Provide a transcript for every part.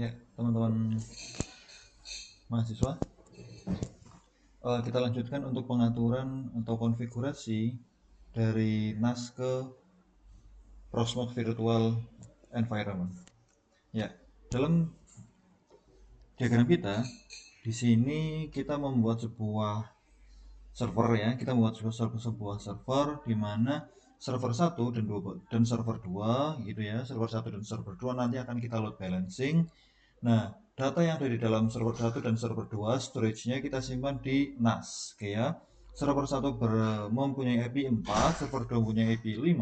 Ya, teman-teman mahasiswa, kita lanjutkan untuk pengaturan atau konfigurasi dari NAS ke Proxmox Virtual Environment. Ya, dalam diagram kita di sini kita membuat sebuah server ya, kita membuat sebuah server di mana server 1 dan server 2 gitu ya. Server 1 dan server 2 nanti akan kita load balancing. Nah, data yang ada di dalam server 1 dan server 2 storage-nya kita simpan di NAS, oke ya. Server 1 mempunyai IP 4, server 2 mempunyai IP 5,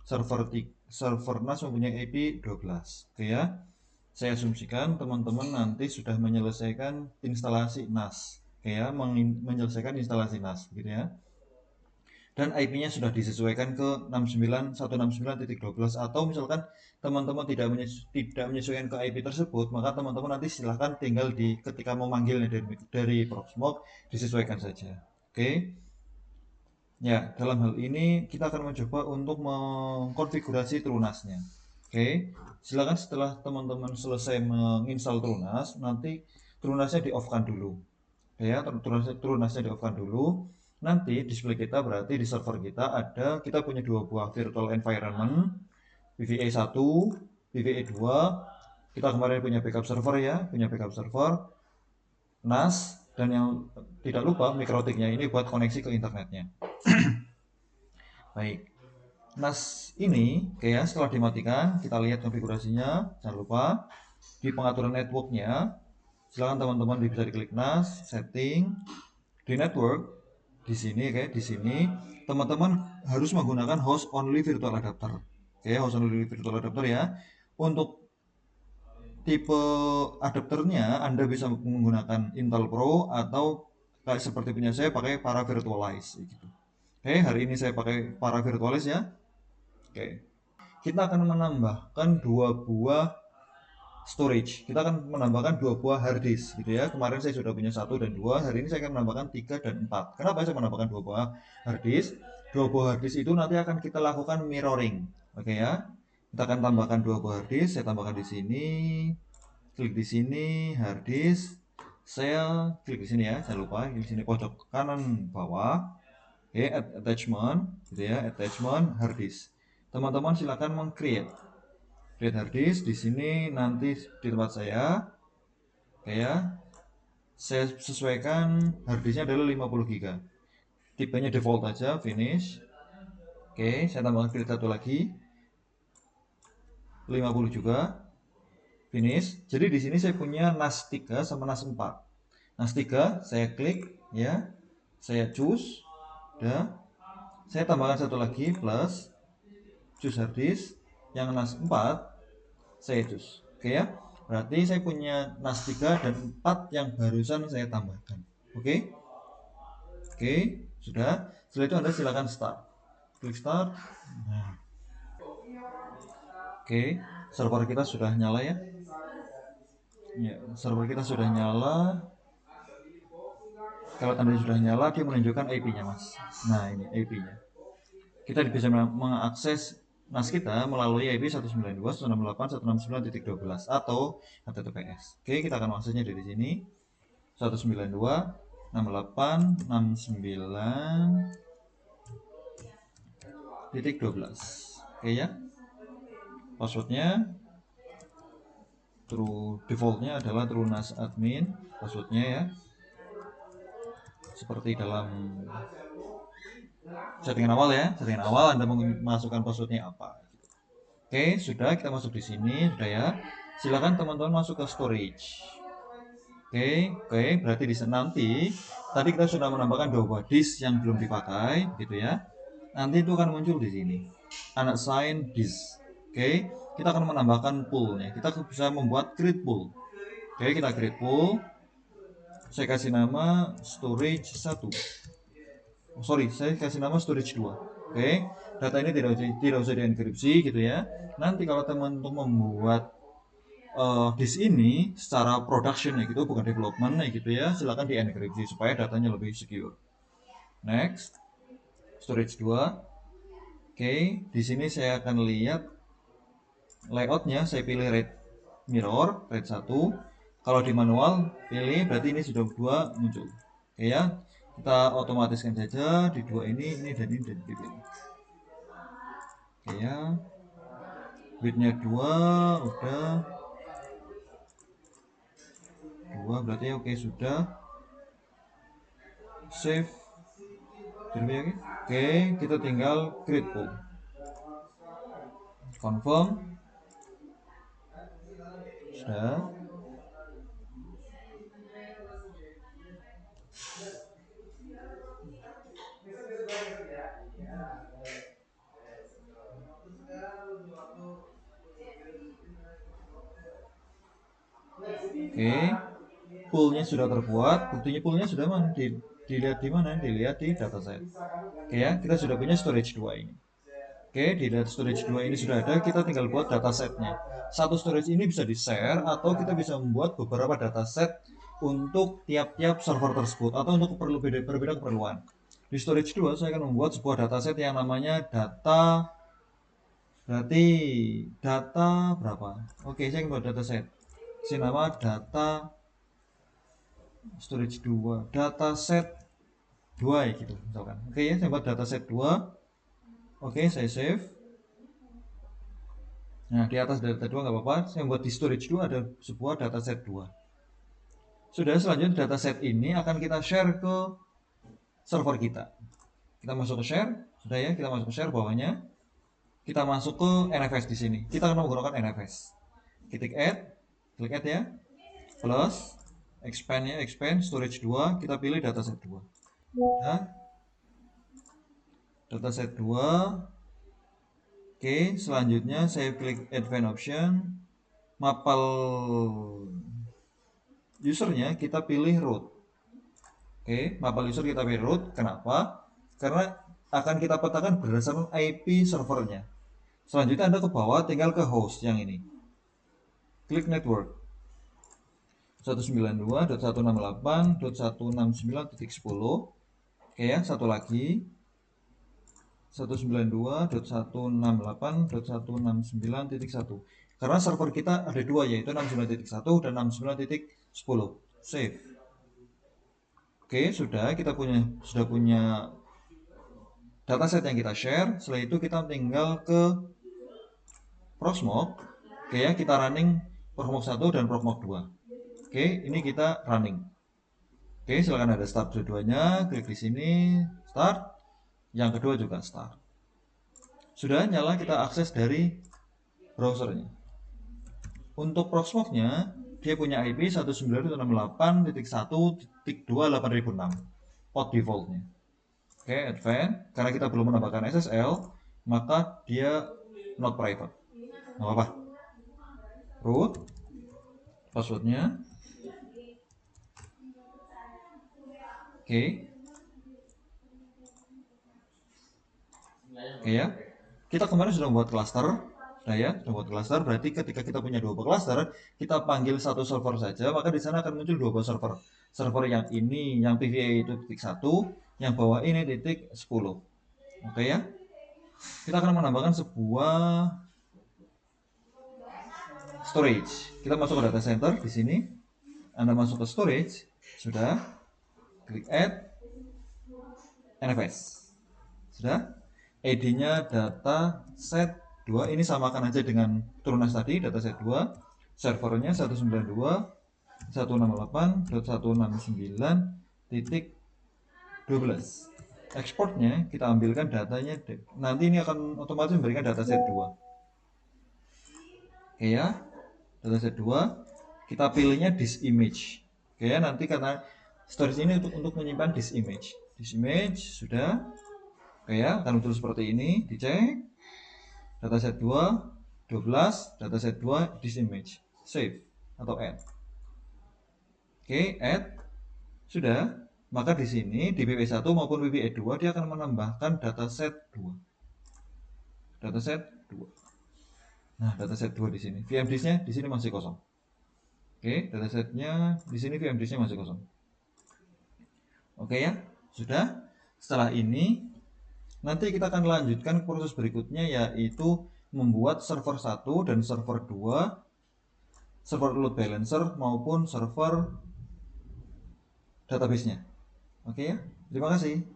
server NAS mempunyai IP 12, oke ya. Saya asumsikan teman-teman nanti sudah menyelesaikan instalasi NAS, oke ya, menyelesaikan instalasi NAS gitu ya. Dan IP-nya sudah disesuaikan ke 169.12 atau misalkan teman-teman tidak menyesuaikan ke IP tersebut, maka teman-teman nanti silahkan tinggal ketika memanggilnya dari Proxmox disesuaikan saja. Oke. Ya, dalam hal ini kita akan mencoba untuk mengkonfigurasi TrueNAS-nya. Oke. Silakan setelah teman-teman selesai menginstal TrueNAS, nanti TrueNAS-nya di-off-kan dulu. Ya, TrueNAS-nya di-off-kan dulu. Nanti display kita berarti di server kita punya dua buah virtual environment, VVA 1, VVA 2. Kita kemarin punya backup server ya, punya backup server, NAS, dan yang tidak lupa mikrotiknya ini buat koneksi ke internetnya. Baik. NAS ini kayak setelah dimatikan, kita lihat konfigurasinya. Jangan lupa di pengaturan networknya, silakan teman-teman bisa diklik NAS, setting, di network. Di sini kayak di sini teman-teman harus menggunakan host only virtual adapter. Oke, host only virtual adapter ya. Untuk tipe adapternya Anda bisa menggunakan Intel Pro atau kayak seperti punya saya pakai para virtualize gitu. Oke, hari ini saya pakai para virtualize ya. Oke. Kita akan menambahkan dua buah storage. Kita akan menambahkan dua buah hard disk gitu ya. Kemarin saya sudah punya 1 dan 2, hari ini saya akan menambahkan 3 dan 4. Kenapa saya menambahkan dua buah hard disk? Dua buah hard disk itu nanti akan kita lakukan mirroring. Oke ya. Kita akan tambahkan dua buah hard disk, saya tambahkan di sini. Klik di sini hard disk. Saya klik di sini ya, saya lupa di sini pojok kanan bawah. Oke, attachment gitu ya, attachment hard disk. Teman-teman silakan meng-create hard disk di sini nanti di tempat saya. Oke ya. Saya sesuaikan hard disknya adalah 50 GB. Tipenya default aja, finish. Oke, saya tambahkan create satu lagi. 50 juga. Finish. Jadi di sini saya punya NAS 3 sama NAS 4. NAS 3 saya klik ya. Saya choose. Udah. Saya tambahkan satu lagi plus choose hard disk. Yang NAS 4 saya choose. Oke ya. Berarti saya punya NAS 3 dan 4 yang barusan saya tambahkan. Oke. Oke, sudah. Setelah itu Anda silakan start. Klik start. Nah. Oke, server kita sudah nyala ya. Ya, server kita sudah nyala. Kalau tanda sudah nyala, dia menunjukkan IP-nya, Mas. Nah, ini IP-nya. Kita bisa mengakses NAS kita melalui IP 192.168.169.12 atau HTTPS. Oke, kita akan mengaksesnya dari sini. 192.168.69.12. Oke ya. Passwordnya defaultnya adalah TrueNAS admin, passwordnya ya. Seperti dalam settingan awal ya, settingan awal Anda memasukkan passwordnya apa. Oke, sudah, kita masuk di sini, sudah ya. Silakan teman-teman masuk ke storage. Oke, berarti di nanti tadi kita sudah menambahkan dua buah disk yang belum dipakai, gitu ya. Nanti itu akan muncul di sini, unassign disk. Oke, kita akan menambahkan poolnya. Kita bisa membuat create pool. Oke, kita create pool. Saya kasih nama storage 1. Sorry, saya kasih nama storage 2. Oke, data ini tidak usah dienkripsi gitu ya. Nanti kalau teman-teman membuat disk ini secara production ya gitu, bukan development ya gitu ya, silakan dienkripsi supaya datanya lebih secure. Next, storage 2. Oke, di sini saya akan lihat layoutnya, saya pilih RAID mirror RAID 1. Kalau di manual pilih berarti ini sudah 2 muncul. Oke ya, kita otomatiskan saja di 2 ini dan ini dan dipilih. Oke ya, widthnya 2 udah 2 berarti oke sudah. Save. Oke, kita tinggal create pool. Confirm. Sudah. Oke, poolnya sudah terbuat. Buktinya poolnya sudah mana? Dilihat di mana? Dilihat di dataset. Oke ya, kita sudah punya storage 2 ini. Oke, di storage 2 ini sudah ada, kita tinggal buat datasetnya. Satu storage ini bisa di-share atau kita bisa membuat beberapa dataset untuk tiap-tiap server tersebut atau untuk berbeda keperluan. Di storage 2 saya akan membuat sebuah dataset yang namanya data, berarti data berapa? Oke, saya akan buat dataset. Saya nama data storage 2, dataset 2 ya gitu misalkan. Oke ya, saya buat dataset 2. Oke, saya save. Nah, di atas data 2 nggak apa-apa. Saya buat di storage 2 ada sebuah dataset 2. Sudah, selanjutnya dataset ini akan kita share ke server kita. Kita masuk ke share, sudah ya, kita masuk ke share bawahnya. Kita masuk ke NFS di sini. Kita akan menggunakan NFS. Klik add ya. Plus expand ya, expand storage 2, kita pilih dataset 2. Nah, dataset 2. Oke, selanjutnya saya klik advanced option, mapel usernya kita pilih root. Oke, mapel user kita pilih root. Kenapa? Karena akan kita petakan berdasarkan IP servernya. Selanjutnya Anda ke bawah, tinggal ke host yang ini. Klik network 192.168.169.10. Oke ya, satu lagi 192.168.169.1. Karena server kita ada dua, yaitu 69.1 dan 69.10. Save. Oke, sudah kita sudah punya dataset yang kita share. Setelah itu kita tinggal ke Proxmox. Oke ya, kita running Proxmox 1 dan Proxmox 2. Oke, ini kita running. Oke, silakan ada start dua-duanya, klik di sini, start. Yang kedua juga start. Sudah nyala, kita akses dari browsernya. Untuk Proxmox-nya, dia punya IP 192.168.2.8006 port defaultnya. Oke, advance. Karena kita belum menambahkan SSL, maka dia not private. Nggak apa-apa. Root, passwordnya. Oke. Oke ya. Kita kemarin sudah membuat cluster. Nah ya, sudah membuat cluster. Berarti ketika kita punya dua cluster, kita panggil satu server saja, maka di sana akan muncul dua buah server. Server yang ini, yang PVA itu titik 1, yang bawah ini titik 10. Oke ya. Kita akan menambahkan sebuah storage. Kita masuk ke data center di sini. Anda masuk ke storage, sudah. Klik add NFS. Sudah. ID-nya data set 2, ini samakan aja dengan turunan tadi, dataset 2. Servernya 192.168.169.12. Exportnya kita ambilkan datanya, nanti ini akan otomatis memberikan dataset 2. Oke ya, dataset 2 kita pilihnya disk image. Oke ya, nanti karena storage ini untuk menyimpan disk image. Disk image sudah. Oke ya, akan muncul seperti ini, dicek. Dataset 2, 12, dataset 2, disk image. Save atau add. Oke, add. Sudah. Maka di sini di WP1 maupun WP2 dia akan menambahkan dataset 2. Dataset 2. Nah, dataset 2 di sini. VM disknya di sini masih kosong. Oke, datasetnya di sini VM disknya masih kosong. Oke ya, sudah. Setelah ini nanti kita akan lanjutkan proses berikutnya, yaitu membuat server 1 dan server 2 server load balancer maupun server database-nya. Oke ya, terima kasih.